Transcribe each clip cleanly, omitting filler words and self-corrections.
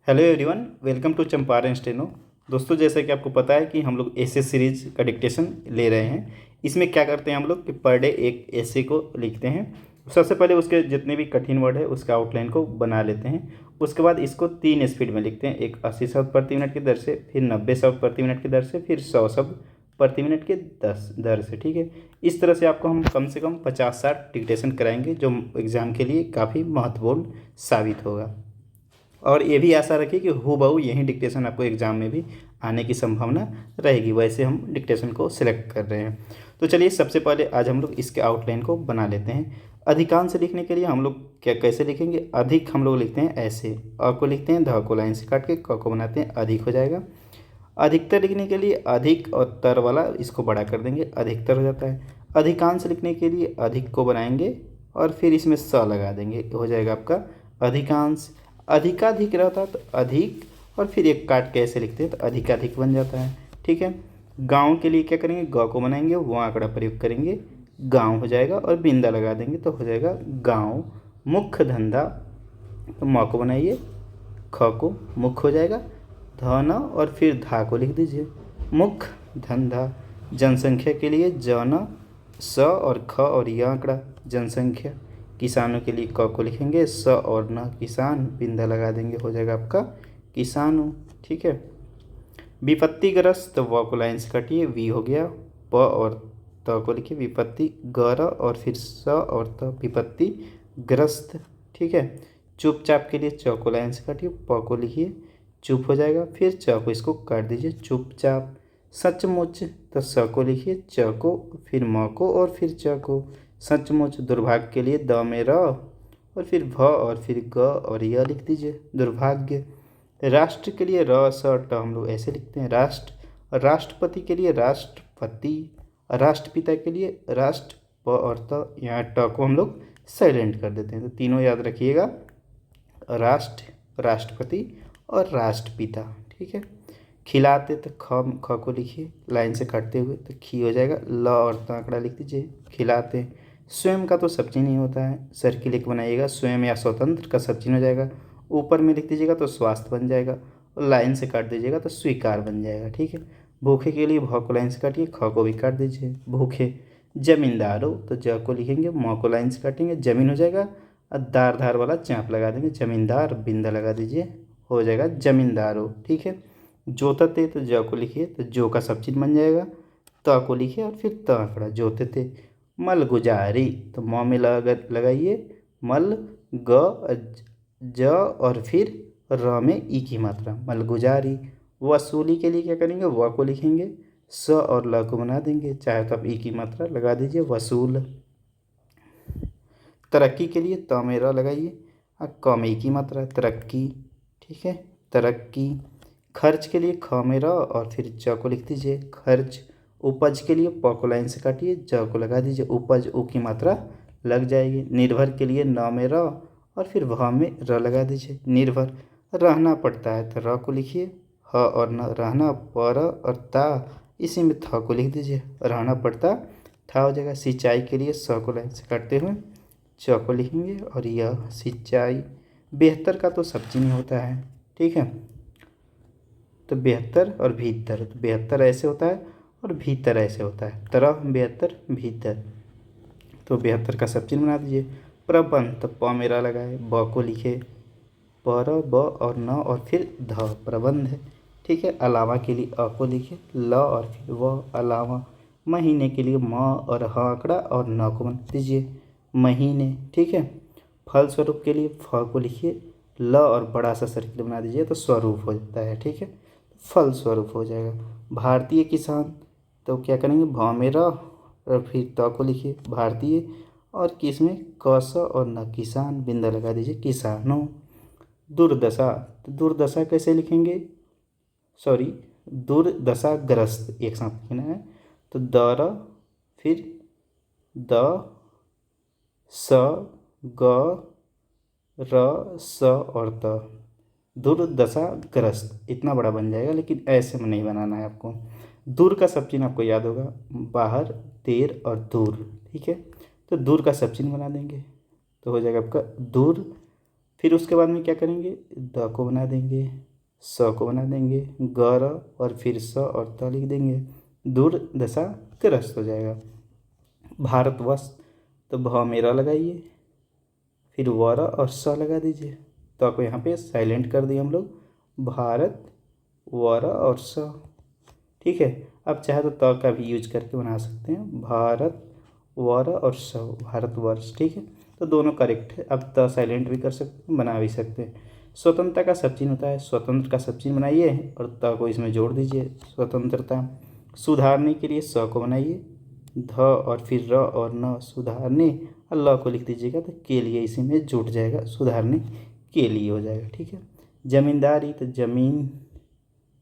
Hello everyone, welcome to Champaran steno. दोस्तों, जैसा कि आपको पता है कि हम लोग एसे सीरीज का डिक्टेशन ले रहे हैं। इसमें क्या करते हैं हम लोग कि पर डे एक एसे को लिखते हैं। सबसे पहले उसके जितने भी कठिन वर्ड है उसका आउटलाइन को बना लेते हैं। उसके बाद इसको 3 स्पीड में लिखते हैं, एक 80 शब्द प्रति मिनट की दर से, फिर 90 शब्द प्रति मिनट की दर से, फिर 100 शब्द प्रति मिनट के 10 दर से। ठीक है, इस तरह से आपको हम कम से कम 50-60 डिक्टेशन कराएंगे, जो एग्ज़ाम के लिए काफ़ी महत्वपूर्ण साबित होगा। और ये भी आशा रखिए कि हूबहू यही डिक्टेशन आपको एग्ज़ाम में भी आने की संभावना रहेगी, वैसे हम डिक्टेशन को सिलेक्ट कर रहे हैं। तो चलिए, सबसे पहले आज हम लोग इसके आउटलाइन को बना लेते हैं। अधिकांश लिखने के लिए हम लोग क्या कैसे लिखेंगे? अधिक हम लोग लिखते हैं ऐसे, अ को लिखते हैं, ध को लाइन से काट के क को बनाते हैं, अधिक हो जाएगा। अधिकतर लिखने के लिए अधिक और तर वाला इसको बड़ा कर देंगे, अधिकतर हो जाता है। अधिकांश लिखने के लिए अधिक को बनाएंगे और फिर इसमें स लगा देंगे, हो जाएगा आपका अधिकांश। अधिकाधिक रहता है तो अधिक और फिर एक काट के ऐसे लिखते हैं तो अधिकाधिक बन जाता है। ठीक है, गांव के लिए क्या करेंगे? ग को बनाएंगे, वो आंकड़ा प्रयोग करेंगे, गांव हो जाएगा और बिंदा लगा देंगे तो हो जाएगा गांव। मुख्य धंधा, तो म को बनाइए, ख को मुख्य हो जाएगा, धन और फिर धा को लिख दीजिए, मुख्य धंधा। जनसंख्या के लिए जन, स और ख और यह आंकड़ा जनसंख्या। किसानों के लिए क को लिखेंगे, स और न किसान, बिंदा लगा देंगे, हो जाएगा आपका किसानों। ठीक है, विपत्तिग्रस्त, व को लाइन से काटिए, वी हो गया, प और त को लिखिए, विपत्ति गर और फिर स और त, विपत्ति ग्रस्त। ठीक है, चुपचाप के लिए च को लाइन से काटिए, प को लिखिए, चुप हो जाएगा, फिर च को इसको काट दीजिए, चुपचाप। सचमुच, तो स को लिखिए, च को, फिर म को और फिर च को, सचमुच। दुर्भाग्य के लिए द में र और फिर भ और फिर ग और य लिख दीजिए, दुर्भाग्य। राष्ट्र के लिए र स ट हम लोग ऐसे लिखते हैं, राष्ट्र। राष्ट्रपति के लिए राष्ट्रपति। राष्ट्रपिता के लिए राष्ट्र, प और त, यहाँ ट को हम लोग साइलेंट कर देते हैं। तो तीनों याद रखिएगा, राष्ट्र, राष्ट्रपति और राष्ट्रपिता। ठीक है, खिलाते, तो ख को लिखिए लाइन से काटते हुए, तो खी हो जाएगा, ल और त आंकड़ा लिख दीजिए, खिलाते। स्वयं का तो सब चिन्ह नहीं होता है, सर्किल एक बनाइएगा, स्वयं या स्वतंत्र का सब चिन्ह हो जाएगा, ऊपर में लिख दीजिएगा तो स्वास्थ्य बन जाएगा, और लाइन से काट दीजिएगा तो स्वीकार बन जाएगा। ठीक है, भूखे के लिए भ को लाइन से काटिए, ख को भी काट दीजिए, भूखे। जमींदारों, तो ज को लिखेंगे, म को लाइन से काटेंगे, जमीन हो जाएगा, और दार धार वाला चाँप लगा देंगे, जमींदार, बिंदा लगा दीजिए, हो जाएगा जमींदारों। ठीक है, जोतते, तो ज को लिखिए, तो जो का सब चीज बन जाएगा, त को लिखिए और फिर त आंकड़ा, जोतते। मलगुजारी, तो म में लगाइए, मल, ग, ज और फिर र में ई की मात्रा, मलगुजारी। वसूली के लिए क्या करेंगे? व को लिखेंगे, स और ल को बना देंगे, चाहे तो आप ई की मात्रा लगा दीजिए, वसूल। तरक्की के लिए त में र लगाइए और क में ई की मात्रा, तरक्की। ठीक है, तरक्की। खर्च के लिए ख में र और फिर च को लिख दीजिए, खर्च। उपज के लिए प को लाइन से काटिए, ज को लगा दीजिए, उपज, उ की मात्रा लग जाएगी। निर्भर के लिए न में र और फिर भ में र लगा दीजिए, निर्भर। रहना पड़ता है तो र को लिखिए, ह और न, रहना, पर और ता, इसी में थ को लिख दीजिए, रहना पड़ता था हो जाएगा। सिंचाई के लिए स को लाइन से काटते हुए च को लिखेंगे और यह सिंचाई। बेहतर का तो सब चीज होता है। ठीक है, तो बेहतर और भीतर, तो बेहतर ऐसे होता है और भीतर ऐसे होता है, तरह, बेहतर, भीतर। तो बेहतर का सब चिन्ह बना दीजिए। प्रबंध, तो प मेरा लगाए, ब को लिखे, पर, ब और न और फिर ध, प्रबंध। ठीक है, अलावा के लिए अ को लिखे, ल और फिर व, अलावा। महीने के लिए म और ह आंकड़ा और न को बना दीजिए, महीने। ठीक है, फल स्वरूप के लिए फ को लिखिए, ल और बड़ा सा सर्किल बना दीजिए तो स्वरूप हो जाता है। ठीक है, फल स्वरूप हो जाएगा। भारतीय किसान, तो क्या करेंगे? भ में र और फिर त को लिखिए, भारतीय, और किस में? क स और न, किसान, बिंदा लगा दीजिए, किसानों। दुर्दशा, तो दुर्दशा कैसे लिखेंगे? सॉरी, दुर्दशाग्रस्त एक साथ लिखना है, तो द र फिर द, स, ग, र, स और त, दुर्दशाग्रस्त। इतना बड़ा बन जाएगा, लेकिन ऐसे में नहीं बनाना है आपको। दूर का सब चिन्ह आपको याद होगा, बाहर, देर और दूर। ठीक है, तो दूर का सब चिन्ह बना देंगे तो हो जाएगा आपका दूर, फिर उसके बाद में क्या करेंगे, द को बना देंगे, स को बना देंगे, गर और फिर स और त लिख देंगे, दुर्दशा ग्रस्त हो जाएगा। भारतवर्ष तो भ मेरा लगाइए, फिर वर और स लगा दीजिए। तो आपको यहाँ पे साइलेंट कर दिए हम लोग, भारत वर और स। ठीक है, अब चाहे तो त का भी यूज करके बना सकते हैं, भारत वर और स, भारतवर्ष। ठीक है, तो दोनों करेक्ट है। अब त साइलेंट भी कर सकते हैं, बना भी सकते हैं। स्वतंत्रता का सब चिन्ह होता है, स्वतंत्र का सब चिन्ह बनाइए और त को इसमें जोड़ दीजिए, स्वतंत्रता। सुधारने के लिए स को बनाइए, ध और फिर र और न, सुधारने, और ल को लिख दीजिएगा तो के लिए इसी में जुट जाएगा, सुधारने के लिए हो जाएगा। ठीक है, जमींदारी तो जमीन,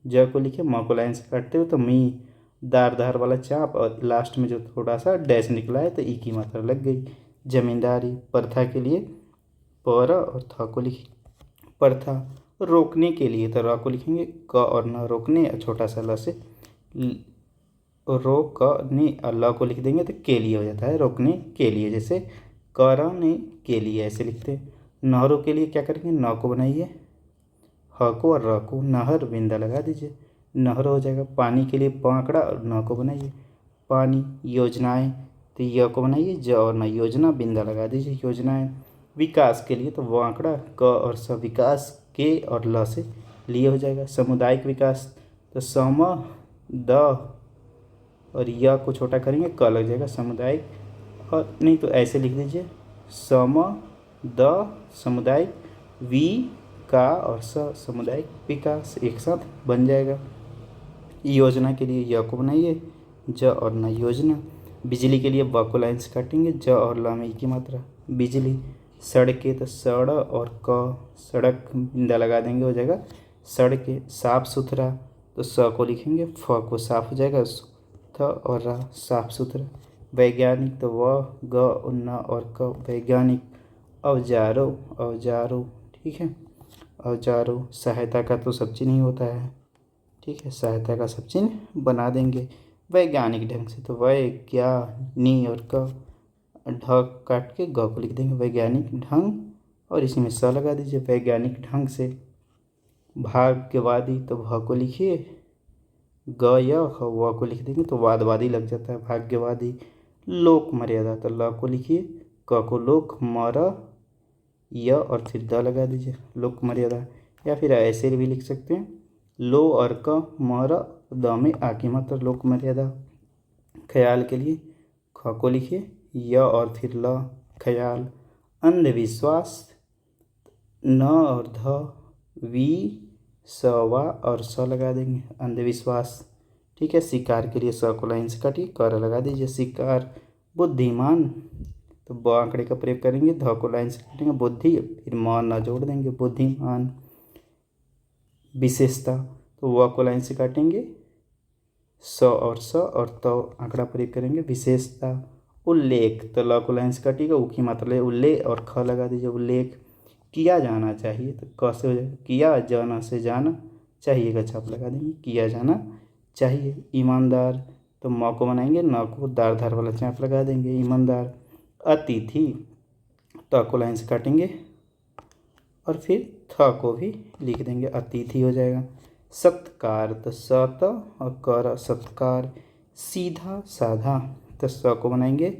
ज को लिखे, म को लाइन से काटते हो तो मी, दार धार वाला चाप और लास्ट में जो थोड़ा सा डैश निकला है तो ई की मात्रा लग गई, जमींदारी। प्रथा के लिए पर और थ को लिखिए, प्रथा। रोकने के लिए तो र को लिखेंगे, क और न रोकने, और छोटा सा ल से रोकने, और ल को लिख देंगे तो के लिए हो जाता है, रोकने के लिए। जैसे करने के लिए ऐसे लिखते हैं। नहरों के लिए क्या करेंगे, न को बनाइए, ह को और र को, नहर बिंदा लगा दीजिए, नहर हो जाएगा। पानी के लिए पाकड़ा और न को बनाइए, पानी। योजनाएं तो य को बनाइए, ज और न, योजना बिंदा लगा दीजिए, योजनाएं। विकास के लिए तो वाकड़ा क और स, विकास के और ल से लिए हो जाएगा। सामुदायिक विकास तो सम द और य को छोटा करेंगे, क लग जाएगा, सामुदायिक। और नहीं तो ऐसे लिख दीजिए, सम द सामुदायिक, वी का और स सामुदायिक विकास, एक साथ बन जाएगा। योजना के लिए य को बनाइए, ज और न, योजना। बिजली के लिए ब को लाइन से काटेंगे, ज और ल में ई की मात्रा, बिजली। सड़कें तो सड़ और क, सड़क बिंदा लगा देंगे, हो जाएगा सड़कें। साफ सुथरा तो स को लिखेंगे, फ को साफ हो जाएगा, थ और रा, साफ सुथरा। वैज्ञानिक तो व ग न और क, वैज्ञानिक। औजारों, औजारों। ठीक है, औजारों। सहायता का तो सब चिन्ह ही होता है, ठीक है, सहायता का सब चिन्ह बना देंगे। वैज्ञानिक ढंग से तो वैज्ञानी और क, ढ काट के ग को लिख देंगे, वैज्ञानिक ढंग, और इसी में स लगा दीजिए, वैज्ञानिक ढंग से। भाग्यवादी तो भ को लिखिए, ग या व को लिख देंगे तो वादवादी लग जाता है, भाग्यवादी। लोक मर्यादा तो ल को लिखिए, क को लोक, मर य और फिर द लगा दीजिए, लोक मर्यादा। या फिर ऐसे भी लिख सकते हैं, लो और क, मर, द में आ की मात्रा, लोक मर्यादा। ख्याल के लिए ख को लिखिए, य और फिर ल, ख्याल। अंधविश्वास न और ध, वी स वा और स लगा देंगे, अंधविश्वास। ठीक है, शिकार के लिए स को लाइन से काटिए, कर लगा दीजिए, शिकार। बुद्धिमान तो ब आंकड़े का प्रयोग करेंगे, ध को लाइन से काटेंगे, बुद्धि, फिर म न जोड़ देंगे, बुद्धिमान। विशेषता तो व को लाइन से काटेंगे, स और त आंकड़ा प्रयोग करेंगे, विशेषता। उल्लेख तो ल को लाइन से काटिएगा, उ की मात्रा ले, उल्लेख और ख लगा दीजिए, उल्लेख। किया जाना चाहिए तो क से हो जाएगा, किया जाना से जाना चाहिए का छाप लगा देंगे, किया जाना चाहिए। ईमानदार तो म को बनाएंगे, न को दार धार वाला चाप लगा देंगे, ईमानदार। अतिथि त को लाइन से काटेंगे और फिर थ को भी लिख देंगे, अतिथि हो जाएगा। सत्कार तो सत और कर, सत्कार। सीधा साधा तो स को बनाएंगे,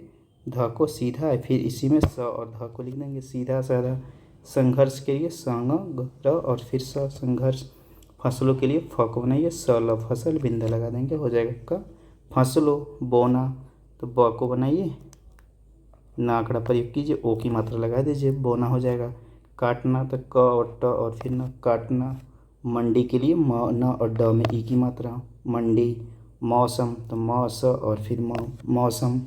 ध को सीधा, फिर इसी में स और ध को लिख देंगे, सीधा साधा। संघर्ष के लिए संग ग और फिर स, संघर्ष। फसलों के लिए फ को बनाइए, स ल फसल बिंदा लगा देंगे, हो जाएगा का फसलों। बोना तो ब को बनाइए, न आंकड़ा प्रयोग कीजिए, ओ की मात्रा लगा दीजिए, बोना हो जाएगा। काटना तो क और ट और फिर न, काटना। मंडी के लिए म न और ड में ई की मात्रा, मंडी। मौसम तो म स और फिर म, मौसम।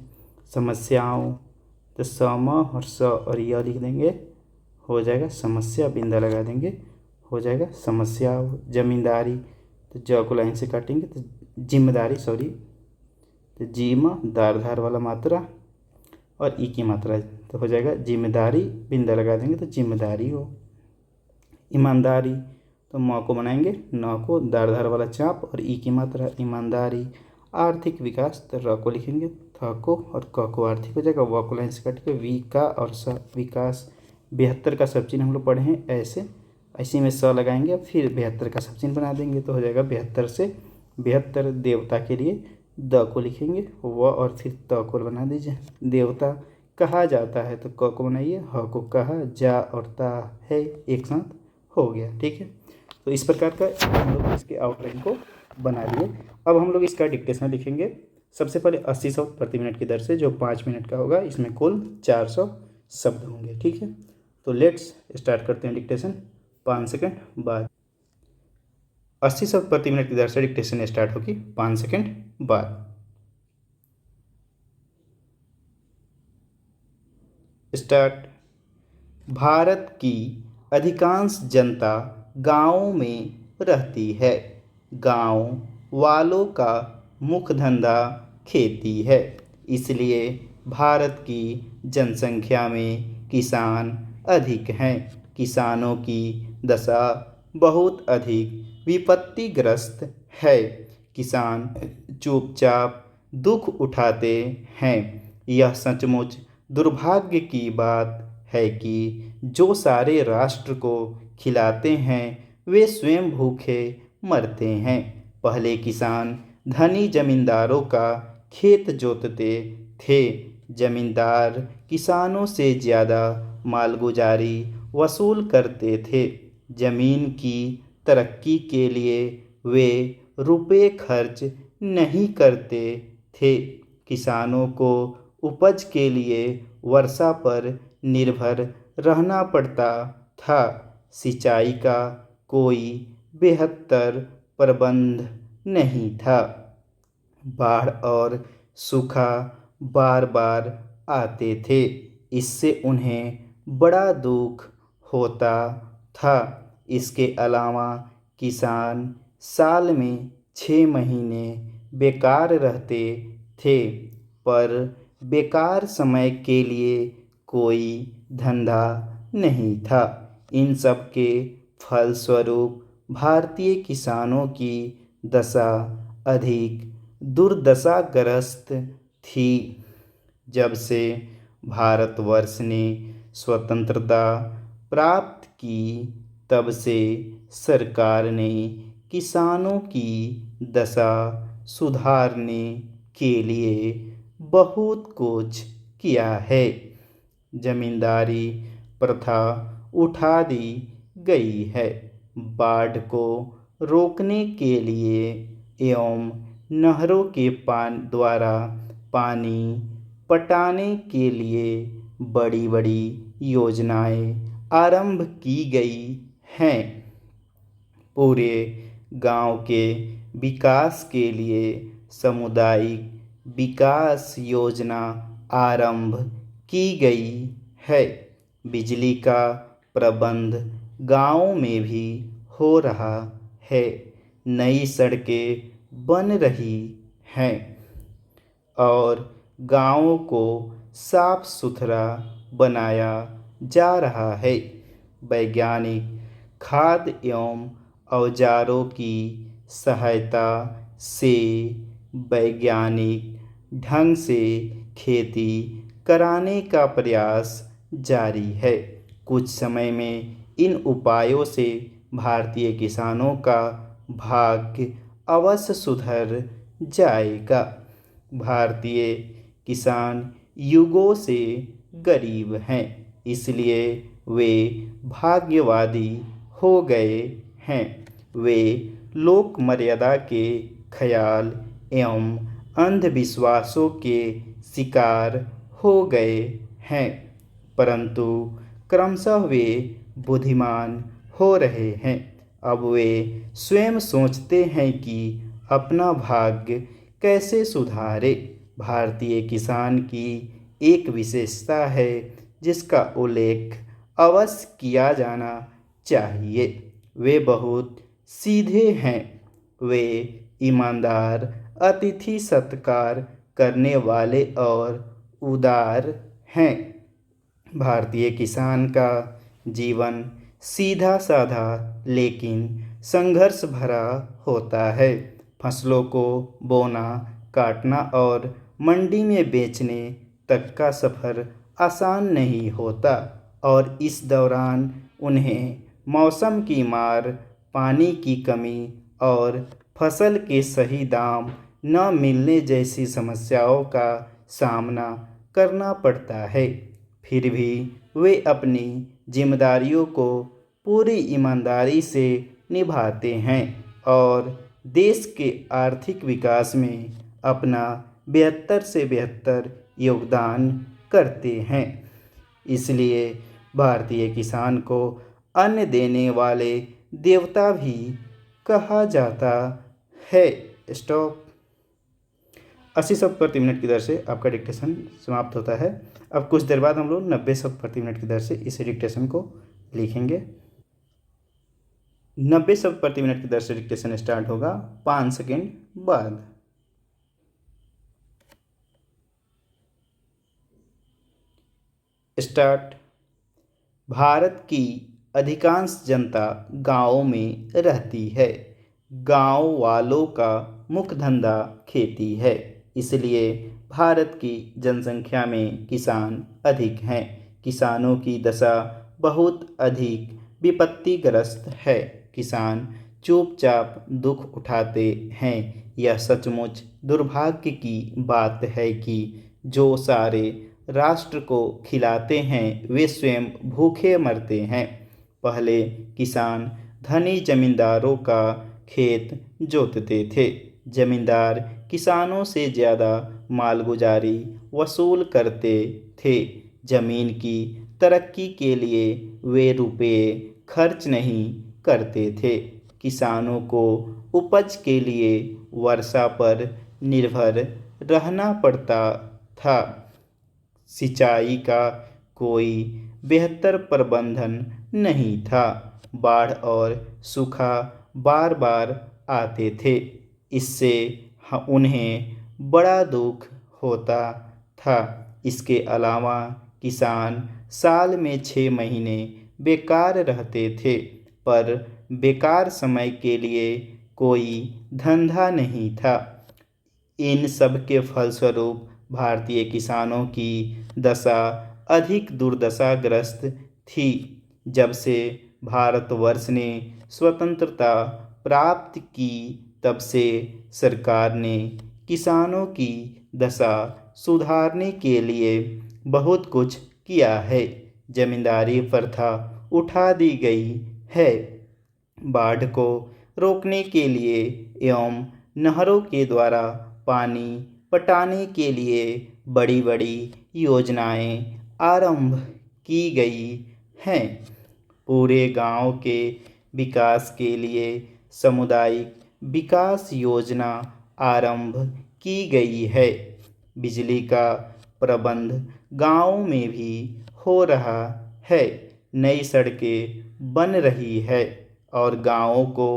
समस्याओं तो स म और स और य लिख देंगे, हो जाएगा समस्या, बिंदा लगा देंगे, हो जाएगा समस्या। जमींदारी तो ज को लाइन से काटेंगे तो जिम्मेदारी, सॉरी, तो जिम दार धार वाला मात्रा और ई की मात्रा, तो हो जाएगा जिम्मेदारी, बिंदा लगा देंगे तो जिम्मेदारी हो। ईमानदारी तो म को बनाएंगे, न को दार धार वाला चाप और ई की मात्रा, ईमानदारी। आर्थिक विकास तो र को लिखेंगे, थ को और क को, आर्थिक हो जाएगा, व को लाइन से काट के, वी का और स, विकास। 72 का सब चिन्ह हम लोग पढ़े हैं ऐसे, इसी में स लगाएंगे, फिर 72 का सब चिन्ह बना देंगे तो हो जाएगा 72 से 72। देवता के लिए द को लिखेंगे व और फिर त को बना दीजिए। देवता कहा जाता है तो क को बनाइए, ह को कहा, जा और ता है एक साथ हो गया। ठीक है, तो इस प्रकार का हम लोग इसके आउटलाइन को बना लिए। अब हम लोग इसका डिक्टेशन लिखेंगे। सबसे पहले 80 शब्द प्रति मिनट की दर से, जो 5 मिनट का होगा, इसमें कुल 400 शब्द होंगे। ठीक है, तो लेट्स स्टार्ट करते हैं डिक्टेशन 5 सेकंड बाद। 80 शब्द प्रति मिनट की दर से डिक्टेशन स्टार्ट होगी 5 सेकंड बाद। स्टार्ट। भारत की अधिकांश जनता गाँव में रहती है। गाँव वालों का मुख्य धंधा खेती है, इसलिए भारत की जनसंख्या में किसान अधिक हैं। किसानों की दशा बहुत अधिक विपत्तिग्रस्त है। किसान चुपचाप दुख उठाते हैं। यह सचमुच दुर्भाग्य की बात है कि जो सारे राष्ट्र को खिलाते हैं वे स्वयं भूखे मरते हैं। पहले किसान धनी जमींदारों का खेत जोतते थे। जमींदार किसानों से ज़्यादा मालगुजारी वसूल करते थे। जमीन की तरक्की के लिए वे रुपए खर्च नहीं करते थे। किसानों को उपज के लिए वर्षा पर निर्भर रहना पड़ता था। सिंचाई का कोई बेहतर प्रबंध नहीं था। बाढ़ और सूखा बार बार आते थे, इससे उन्हें बड़ा दुख होता था। इसके अलावा किसान साल में 6 महीने बेकार रहते थे, पर बेकार समय के लिए कोई धंधा नहीं था। इन सब के फलस्वरूप भारतीय किसानों की दशा अधिक दुर्दशाग्रस्त थी। जब से भारतवर्ष ने स्वतंत्रता प्राप्त की, तब से सरकार ने किसानों की दशा सुधारने के लिए बहुत कुछ किया है। जमींदारी प्रथा उठा दी गई है। बाढ़ को रोकने के लिए एवं नहरों के द्वारा पानी पटाने के लिए बड़ी बड़ी योजनाएं आरंभ की गई हैं। पूरे गांव के विकास के लिए सामुदायिक विकास योजना आरंभ की गई है। बिजली का प्रबंध गांव में भी हो रहा है। नई सड़कें बन रही हैं और गांवों को साफ सुथरा बनाया जा रहा है। वैज्ञानिक खाद एवं औजारों की सहायता से वैज्ञानिक ढंग से खेती कराने का प्रयास जारी है। कुछ समय में इन उपायों से भारतीय किसानों का भाग्य अवश्य सुधर जाएगा। भारतीय किसान युगों से गरीब हैं, इसलिए वे भाग्यवादी हो गए हैं। वे लोक मर्यादा के ख्याल एवं अंधविश्वासों के शिकार हो गए हैं, परंतु क्रमशः वे बुद्धिमान हो रहे हैं। अब वे स्वयं सोचते हैं कि अपना भाग्य कैसे सुधारे। भारतीय किसान की एक विशेषता है जिसका उल्लेख अवश्य किया जाना चाहिए। वे बहुत सीधे हैं। वे ईमानदार, अतिथि सत्कार करने वाले और उदार हैं। भारतीय किसान का जीवन सीधा साधा लेकिन संघर्ष भरा होता है। फसलों को बोना, काटना और मंडी में बेचने तक का सफ़र आसान नहीं होता और इस दौरान उन्हें मौसम की मार, पानी की कमी और फसल के सही दाम न मिलने जैसी समस्याओं का सामना करना पड़ता है। फिर भी वे अपनी जिम्मेदारियों को पूरी ईमानदारी से निभाते हैं और देश के आर्थिक विकास में अपना बेहतर से बेहतर योगदान करते हैं। इसलिए भारतीय किसान को अन्न देने वाले देवता भी कहा जाता है। स्टॉप। 80 शब्द प्रति मिनट की दर से आपका डिक्टेशन समाप्त होता है। अब कुछ देर बाद हम लोग 90 शब्द प्रति मिनट की दर से इस डिक्टेशन को लिखेंगे। 90 शब्द प्रति मिनट की दर से डिक्टेशन स्टार्ट होगा 5 सेकेंड बाद। स्टार्ट। भारत की अधिकांश जनता गांवों में रहती है। गांव वालों का मुख्य धंधा खेती है, इसलिए भारत की जनसंख्या में किसान अधिक हैं। किसानों की दशा बहुत अधिक विपत्तिग्रस्त है। किसान चुपचाप दुख उठाते हैं। यह सचमुच दुर्भाग्य की बात है कि जो सारे राष्ट्र को खिलाते हैं वे स्वयं भूखे मरते हैं। पहले किसान धनी जमींदारों का खेत जोतते थे। जमींदार किसानों से ज़्यादा मालगुजारी वसूल करते थे। जमीन की तरक्की के लिए वे रुपये खर्च नहीं करते थे। किसानों को उपज के लिए वर्षा पर निर्भर रहना पड़ता था। सिंचाई का कोई बेहतर प्रबंधन नहीं था। बाढ़ और सूखा बार बार आते थे। इससे उन्हें बड़ा दुख होता था। इसके अलावा किसान साल में 6 महीने बेकार रहते थे, पर बेकार समय के लिए कोई धंधा नहीं था। इन सब के फलस्वरूप भारतीय किसानों की दशा अधिक दुर्दशाग्रस्त थी। जब से भारतवर्ष ने स्वतंत्रता प्राप्त की तब से सरकार ने किसानों की दशा सुधारने के लिए बहुत कुछ किया है। जमींदारी प्रथा उठा दी गई है। बाढ़ को रोकने के लिए एवं नहरों के द्वारा पानी पटाने के लिए बड़ी बड़ी योजनाएं आरंभ की गई हैं। पूरे गांव के विकास के लिए सामुदायिक विकास योजना आरंभ की गई है। बिजली का प्रबंध गांव में भी हो रहा है। नई सड़कें बन रही है और गांवों को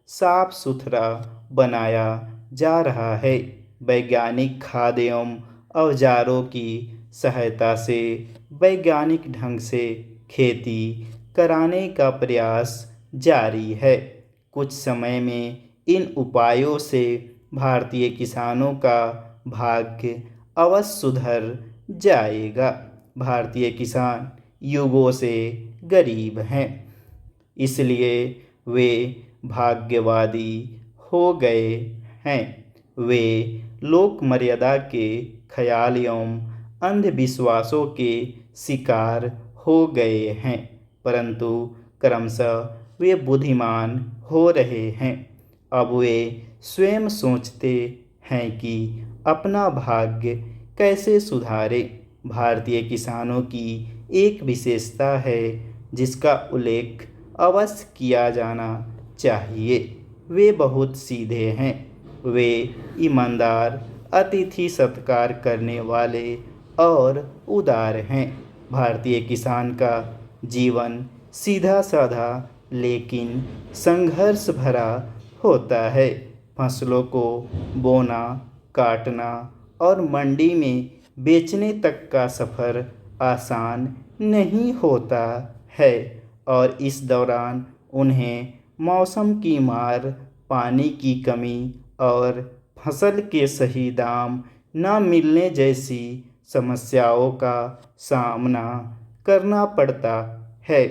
साफ सुथरा बनाया जा रहा है। वैज्ञानिक खाद एवं औजारों की सहायता से वैज्ञानिक ढंग से खेती कराने का प्रयास जारी है। कुछ समय में इन उपायों से भारतीय किसानों का भाग्य अवश्य सुधर जाएगा। भारतीय किसान युगों से गरीब हैं, इसलिए वे भाग्यवादी हो गए हैं। वे लोक मर्यादा के ख्याल एवं अंधविश्वासों के शिकार हो गए हैं, परंतु क्रमशः वे बुद्धिमान हो रहे हैं। अब वे स्वयं सोचते हैं कि अपना भाग्य कैसे सुधारें। भारतीय किसानों की एक विशेषता है जिसका उल्लेख अवश्य किया जाना चाहिए। वे बहुत सीधे हैं। वे ईमानदार, अतिथि सत्कार करने वाले और उदार हैं। भारतीय किसान का जीवन सीधा साधा लेकिन संघर्ष भरा होता है। फसलों को बोना, काटना और मंडी में बेचने तक का सफ़र आसान नहीं होता है और इस दौरान उन्हें मौसम की मार, पानी की कमी और फसल के सही दाम न मिलने जैसी समस्याओं का सामना करना पड़ता है,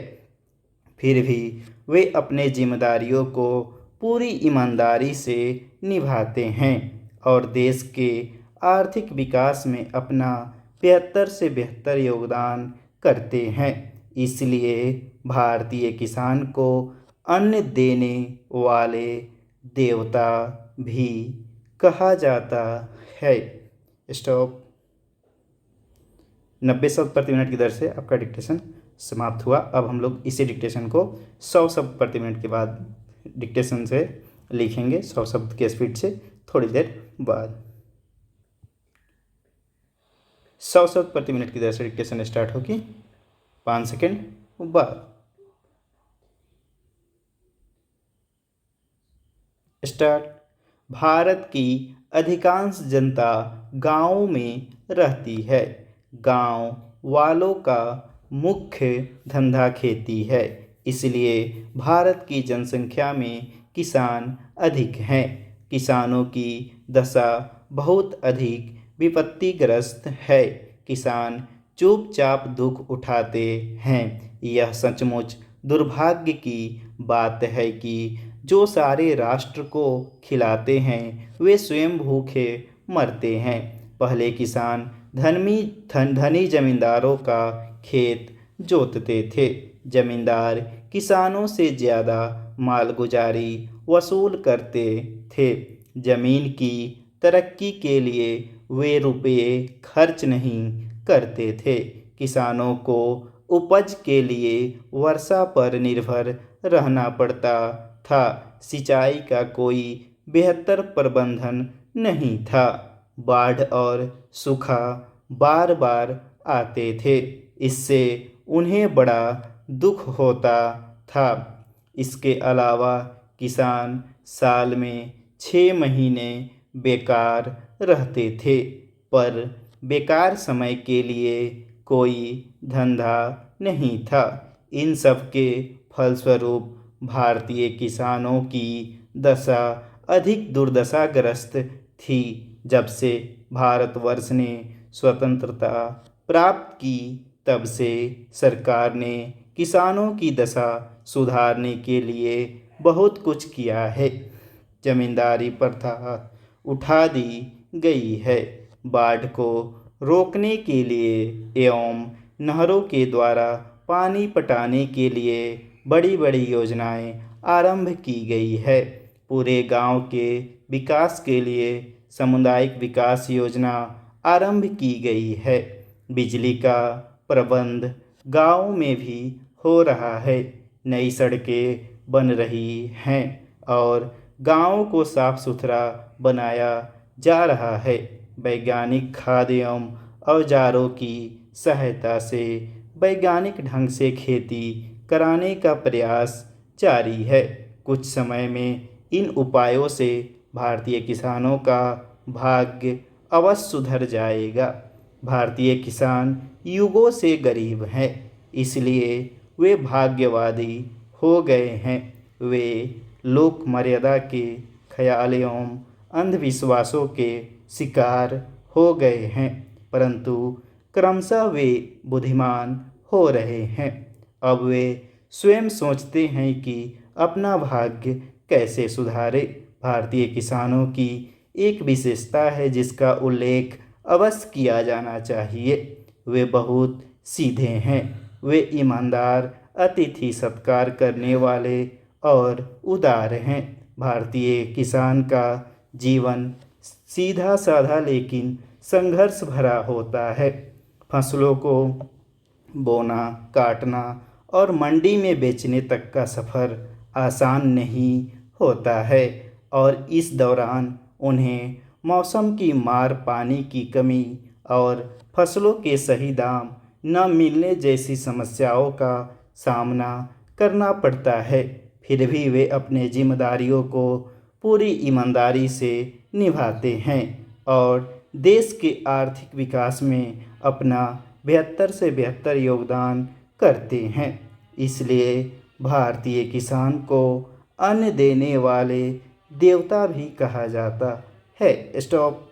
फिर भी वे अपने जिम्मेदारियों को पूरी ईमानदारी से निभाते हैं और देश के आर्थिक विकास में अपना बेहतर से बेहतर योगदान करते हैं। इसलिए भारतीय किसान को अन्न देने वाले देवता भी कहा जाता है। स्टॉप। 90 शब्द प्रति मिनट की दर से आपका डिक्टेशन समाप्त हुआ। अब हम लोग इसी डिक्टेशन को 100 शब्द प्रति मिनट के बाद डिक्टेशन से लिखेंगे, 100 शब्द के स्पीड से थोड़ी देर बाद। 100 शब्द प्रति मिनट की दर से डिक्टेशन स्टार्ट होगी 5 सेकेंड बाद। स्टार्ट। भारत की अधिकांश जनता गाँव में रहती है। गांव वालों का मुख्य धंधा खेती है, इसलिए भारत की जनसंख्या में किसान अधिक हैं। किसानों की दशा बहुत अधिक विपत्तिग्रस्त है। किसान चुपचाप दुख उठाते हैं। यह सचमुच दुर्भाग्य की बात है कि जो सारे राष्ट्र को खिलाते हैं वे स्वयं भूखे मरते हैं। पहले किसान धनी जमींदारों का खेत जोतते थे। जमींदार किसानों से ज़्यादा मालगुजारी वसूल करते थे। जमीन की तरक्की के लिए वे रुपये खर्च नहीं करते थे। किसानों को उपज के लिए वर्षा पर निर्भर रहना पड़ता था। सिंचाई का कोई बेहतर प्रबंधन नहीं था। बाढ़ और सूखा बार बार आते थे, इससे उन्हें बड़ा दुख होता था। इसके अलावा किसान साल में 6 महीने बेकार रहते थे, पर बेकार समय के लिए कोई धंधा नहीं था। इन सब के फलस्वरूप भारतीय किसानों की दशा अधिक दुर्दशाग्रस्त थी। जब से भारतवर्ष ने स्वतंत्रता प्राप्त की तब से सरकार ने किसानों की दशा सुधारने के लिए बहुत कुछ किया है। जमींदारी प्रथा उठा दी गई है। बाढ़ को रोकने के लिए एवं नहरों के द्वारा पानी पटाने के लिए बड़ी बड़ी योजनाएं आरंभ की गई है। पूरे गांव के विकास के लिए सामुदायिक विकास योजना आरंभ की गई है। बिजली का प्रबंध गांव में भी हो रहा है। नई सड़कें बन रही हैं और गांव को साफ सुथरा बनाया जा रहा है। वैज्ञानिक खाद एवं औजारों की सहायता से वैज्ञानिक ढंग से खेती कराने का प्रयास जारी है। कुछ समय में इन उपायों से भारतीय किसानों का भाग्य अवश्य सुधर जाएगा। भारतीय किसान युगों से गरीब हैं, इसलिए वे भाग्यवादी हो गए हैं। वे लोक मर्यादा के ख्याल एवं अंधविश्वासों के शिकार हो गए हैं, परंतु क्रमशः वे बुद्धिमान हो रहे हैं। अब वे स्वयं सोचते हैं कि अपना भाग्य कैसे सुधारे। भारतीय किसानों की एक विशेषता है जिसका उल्लेख अवश्य किया जाना चाहिए। वे बहुत सीधे हैं। वे ईमानदार, अतिथि सत्कार करने वाले और उदार हैं। भारतीय किसान का जीवन सीधा साधा लेकिन संघर्ष भरा होता है। फसलों को बोना, काटना और मंडी में बेचने तक का सफ़र आसान नहीं होता है और इस दौरान उन्हें मौसम की मार, पानी की कमी और फसलों के सही दाम न मिलने जैसी समस्याओं का सामना करना पड़ता है। फिर भी वे अपने जिम्मेदारियों को पूरी ईमानदारी से निभाते हैं और देश के आर्थिक विकास में अपना बेहतर से बेहतर योगदान करते हैं। इसलिए भारतीय किसान को अन्न देने वाले देवता भी कहा जाता है। स्टॉप।